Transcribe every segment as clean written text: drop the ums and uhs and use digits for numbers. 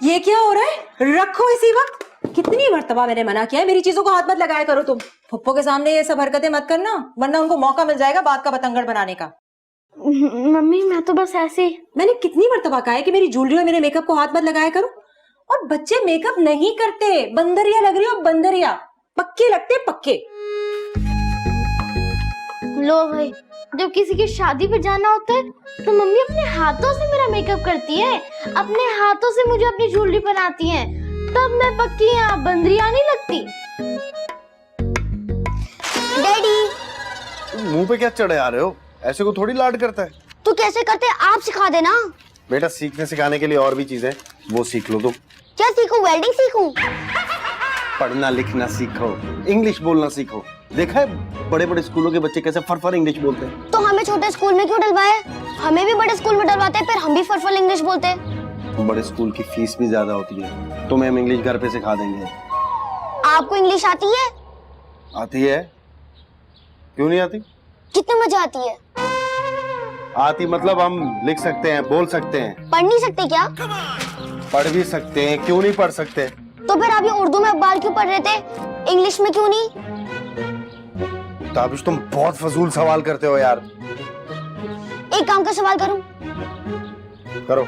ये क्या हो रहा है? रखो इसी वक्त। कितनी मर्तबा मैंने मना किया है, मेरी चीजों को हाथ मत लगाया करो तुम। फुप्पो के सामने ये सब हरकतें मत करना, वरना उनको मौका मिल जाएगा बात का बतंगड़ बनाने का। मम्मी मैं तो बस ऐसे। मैंने कितनी मर्तबा कहा है कि मेरी ज्वेलरी और मेरे मेकअप को हाथ मत लगाया करो। और बच्चे मेकअप नहीं करते, बंदरिया लग रही हो, बंदरिया। पक्के लगते पक्के। लो भाई, जब किसी की शादी पे जाना होता है तो मम्मी अपने हाथों से मेरा मेकअप करती है, अपने हाथों से मुझे अपनी ज्वेलरी पहनाती है, तब मैं पक्की यहाँ बंदरिया नहीं लगती। डैडी मुंह पे क्या चढ़े आ रहे हो? ऐसे को थोड़ी लाड करता है। तू कैसे करते है आप सिखा देना। बेटा सीखने सिखाने के लिए और भी चीजें, वो सीख लो तुम। क्या सीखूं? वेल्डिंग सीखूं? पढ़ना लिखना सीखो, इंग्लिश बोलना सीखो। देखा है बड़े बड़े स्कूलों के बच्चे कैसे फरफर इंग्लिश बोलते हैं। तो हमें छोटे स्कूल में क्यों डलवाए? हमें भी बड़े स्कूल में डलवाते हैं, फिर हम भी फरफर इंग्लिश बोलते हैं। बड़े स्कूल की फीस भी ज्यादा होती है, तुम्हें हम इंग्लिश घर पे सिखा देंगे। आपको इंग्लिश आती है? आती है, क्यों नहीं आती? कितनी मजा आती है। आती मतलब हम लिख सकते हैं, बोल सकते हैं। पढ़ नहीं सकते क्या? पढ़ भी सकते हैं, क्यों नहीं पढ़ सकते? तो फिर आप ये उर्दू में अखबार क्यों पढ़ रहे थे, इंग्लिश में क्यों नहीं? ताबिश तुम बहुत फजूल सवाल करते हो यार। एक काम का सवाल करूं? करो।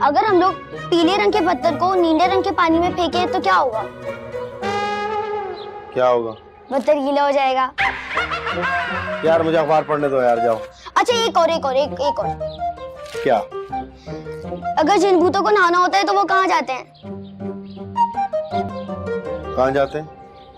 अगर हम लोग पीले रंग के पत्थर को नीले रंग के पानी में फेंके तो क्या होगा? क्या होगा? पत्थर गीला हो जाएगा। यार मुझे अखबार पढ़ने दो यार, जाओ। अच्छा एक और। क्या? अगर जिन भूतों को नहाना होता है तो वो कहाँ जाते हैं? कहाँ जाते हैं?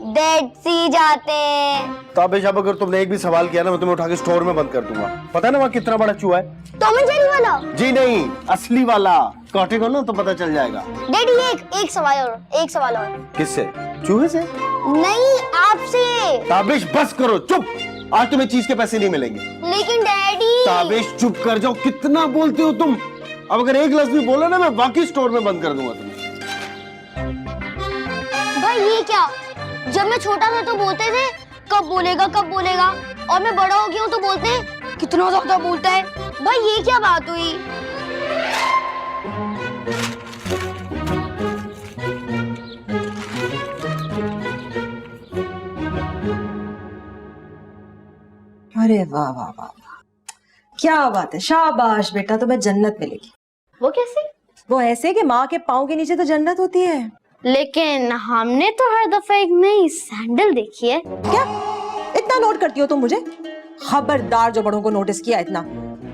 डेड सी जाते हैं। ताबिश अब अगर तुमने एक भी सवाल किया ना, मैं तुम्हें उठा के स्टोर में बंद कर दूंगा। पता है ना वहाँ कितना बड़ा चूहा है? टॉम एंड जेरी वाला? जी नहीं, असली वाला। काटेगा ना तो पता चल जाएगा। डैडी एक सवाल और। किससे? चूहे से? नहीं, आपसे। ताबिश बस करो, चुप। आज तुम्हें चीज के पैसे नहीं मिलेंगे। लेकिन डैडी। ताबिश चुप कर जाओ, कितना बोलते हो तुम। अब अगर एक लफ्ज भी बोला ना, मैं बाकी स्टोर में बंद कर दूंगा तुम्हें। भाई ये क्या? जब मैं छोटा था तो बोलते थे कब बोलेगा, और मैं बड़ा हो गया हूँ तो बोलते हैं कितना ज्यादा बोलता है। भाई ये क्या बात हुई? अरे वाह वाह वाह, क्या बात है, शाबाश बेटा, तुम्हें जन्नत मिलेगी। वो कैसे? वो ऐसे कि माँ के पाँव के नीचे तो जन्नत होती है। लेकिन हमने तो हर दफा एक नई सैंडल देखी है। क्या इतना नोट करती हो तुम मुझे? खबरदार जो बड़ों को नोटिस किया इतना।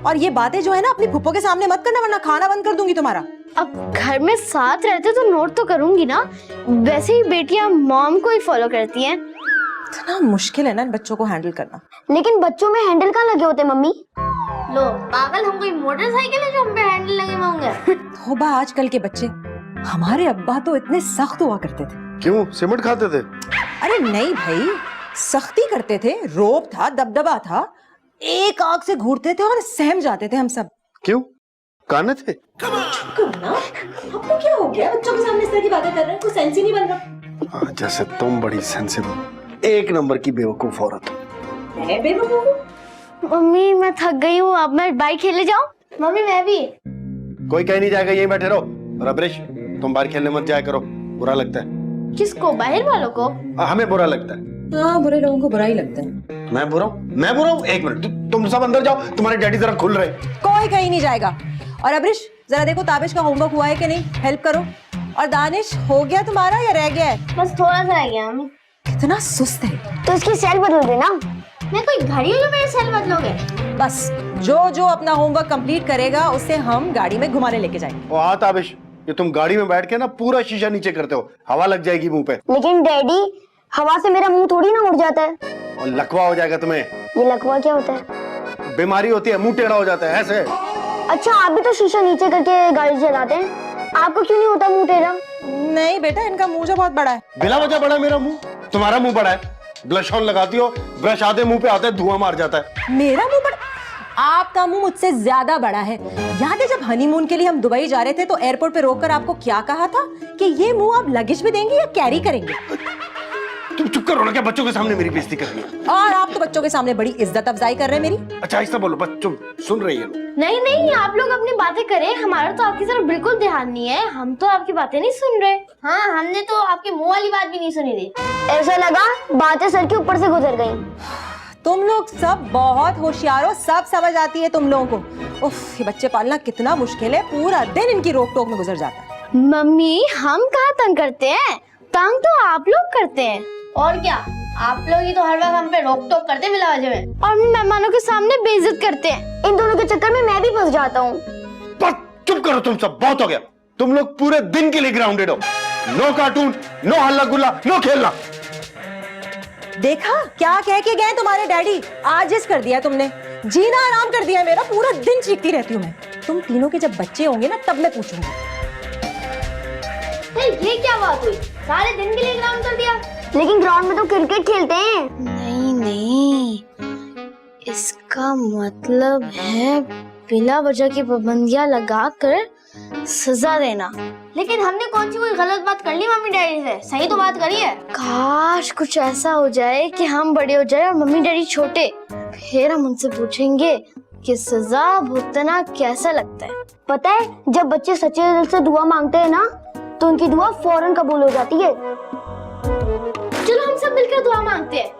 और ये बातें जो है ना अपनी फुप्पो के सामने मत करना, वरना खाना बंद कर दूंगी तुम्हारा। अब घर में साथ रहते तो नोट तो करूंगी ना, वैसे ही बेटियां मॉम को ही फॉलो करती हैं। इतना मुश्किल है ना इन बच्चों को हैंडल करना। लेकिन बच्चों में हैंडल कहाँ लगे होते मम्मी? लो पागल, हम कोई मोटरसाइकिल है जो हम पे हैंडल लगे होंगे? तौबा, आजकल के बच्चे। हमारे अब्बा तो इतने सख्त हुआ करते थे। क्यों, सीमेंट खाते थे? अरे नहीं भाई, सख्ती करते थे, रोब था, दबदबा था, एक आंख से घूरते थे और सहम जाते थे हम सब। क्यों, काने थे? आपको क्या हो गया? बच्चों के सामने इस तरह की बातें कर रहे हैं, कोई सेंस ही नहीं बन रहा। जैसे तुम बड़ी सेंसिबल, एक नंबर की बेवकूफ औरत। मैं बेवकूफ? मम्मी मैं थक गई हूँ, अब मैं बाइक खेलने जाऊँ? मम्मी मैं भी। कोई कह नहीं जाएगा, यहीं बैठे रहो। और अब्रिश, तुम बाहर खेलने मत जाया करो, बुरा लगता है। किसको? बाहर वालों को? हमें बुरा लगता है। हाँ, बुरे लोगों को बुरा ही लगता है। मैं बुरा हूँ? एक मिनट, तुम सब अंदर जाओ, तुम्हारे डैडी जरा खुल रहे। कोई कहीं नहीं जाएगा। और अब्रिश, जरा देखो ताबिश का होमवर्क हुआ है कि नहीं, हेल्प करो। और दानिश, हो गया तुम्हारा या रह गया है? बस थोड़ा सा रह गया मम्मी। कितना सुस्त है। तो इसकी सेल बदल देना। मैं कोई घड़ी हूँ जो मेरी सेल बदलोगे? बस जो अपना होमवर्क कंप्लीट करेगा उसे हम गाड़ी में घुमाने लेके जाएंगे। ओ हाँ ताबिश, ये तुम गाड़ी में बैठ के ना पूरा शीशा नीचे करते हो, हवा लग जाएगी मुंह पे। लेकिन डैडी, हवा से मेरा मुंह थोड़ी ना उड़ जाता है। और लकवा हो जाएगा तुम्हें। ये लकवा क्या होता है? बीमारी होती है, मुंह टेढ़ा हो जाता है ऐसे। अच्छा, आप भी तो शीशा नीचे करके गाड़ी चलाते हैं, आपको क्यों नहीं होता मुंह टेढ़ा? नहीं बेटा, इनका मुंह जो बहुत बड़ा है। बिला वजह बड़ा है मेरा मुंह? तुम्हारा मुंह बड़ा है। ब्लश ऑन लगाती हो, ब्रश आधे मुंह पे आता है, धुआं मार जाता है। मेरा मुंह बड़ा? आपका मुंह मुझसे ज्यादा बड़ा है। याद है जब हनीमून के लिए हम दुबई जा रहे थे तो एयरपोर्ट पे रोककर आपको क्या कहा था कि ये मुंह आप लगेज में देंगे या कैरी करेंगे? तुम चुप करो ना, क्या बच्चों के सामने मेरी बेइज्जती कर रही हो? और आप तो बच्चों के सामने बड़ी इज्जत अफजाई कर रहे हैं मेरी। अच्छा ऐसा बोलो, बस तुम सुन रही है। नहीं नहीं, आप लोग अपनी बातें करें, हमारा तो आपकी तरफ बिल्कुल ध्यान नहीं है, हम तो आपकी बातें नहीं सुन रहे। हाँ, हमने तो आपके मुंह वाली बात भी नहीं सुनी थी। ऐसा लगा बातें सर के ऊपर से गुजर गईं। तुम लोग सब बहुत होशियार हो, सब समझ आती है तुम लोगों को। उफ, ये बच्चे पालना कितना मुश्किल है, पूरा दिन इनकी रोक टोक में गुजर जाता है। मम्मी, हम कहाँ तंग करते हैं, तंग तो आप लोग करते हैं। और क्या, आप लोग ही तो हर वक्त हम पे रोक टोक करते हैं बिला वजह में, और मेहमानों के सामने बेइज्जत करते हैं। इन दोनों के चक्कर में मैं भी फंस जाता हूँ। बस चुप करो तुम सब, बहुत हो गया। तुम लोग पूरे दिन के लिए ग्राउंडेड हो। नो कार्टून, नो हल्ला गुल्ला, नो खेलना। देखा क्या कह के गए तुम्हारे डैडी, आजिज कर दिया तुमने, जीना आराम कर दिया मेरा। पूरा दिन चीखती रहती हूँ मैं। तुम तीनों के जब बच्चे होंगे ना तब मैं पूछूंगी। ये क्या बात हुई, सारे दिन के लिए ग्राउंड कर दिया? लेकिन ग्राउंड में तो क्रिकेट खेलते हैं। नहीं नहीं, इसका मतलब है बिला वजह की पाबंदियां लगाकर सजा देना। लेकिन हमने कौन सी कोई गलत बात कर ली मम्मी डैडी से? सही तो बात करी है। काश कुछ ऐसा हो जाए कि हम बड़े हो जाए और मम्मी डैडी छोटे, फिर हम उनसे पूछेंगे कि सजा भुगतना कैसा लगता है। पता है, जब बच्चे सच्चे दिल से दुआ मांगते हैं ना, तो उनकी दुआ फौरन कबूल हो जाती है। चलो हम सब मिलकर दुआ मांगते हैं।